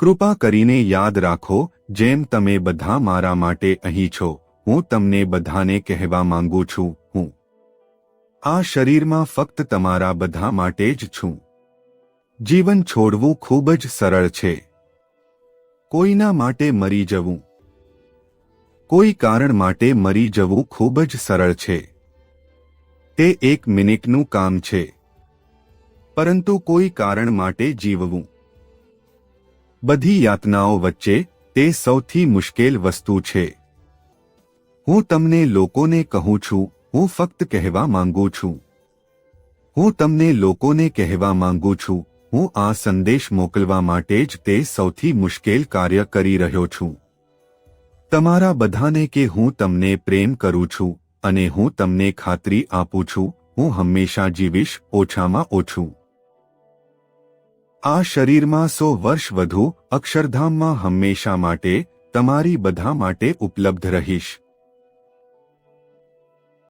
કૃપા કરીને યાદ રાખો, જેમ તમે બધા મારા માટે અહીં છો, હું તમને બધાને કહેવા માંગુ છું, હું આ શરીરમાં ફક્ત તમારા બધા માટે જ છું. જીવન છોડવું ખૂબ જ સરળ છે. કોઈના માટે મરી જવું, કોઈ કારણ માટે મરી જવું ખૂબ જ સરળ છે. તે 1 મિનિટનું કામ છે. પરંતુ કોઈ કારણ માટે જીવવું, બધી યાતનાઓ વચ્ચે, તે સૌથી મુશ્કેલ વસ્તુ છે. હું તમને લોકોને કહું છું, હું ફક્ત કહેવા માંગુ છું. હું તમને લોકોને કહેવા માંગુ છું, હું આ સંદેશ મોકલવા માટે જ તે સૌથી મુશ્કેલ કાર્ય કરી રહ્યો છું. તમારા બધાને કે હું તમને પ્રેમ કરું છું, અને હું તમને ખાતરી આપું છું, હું હંમેશા જીવીશ, ઓછામાં ઓછું. આ શરીરમાં 100 વર્ષ વધુ, અક્ષરધામમાં હંમેશા માટે, તમારી બધા માટે ઉપલબ્ધ રહીશ.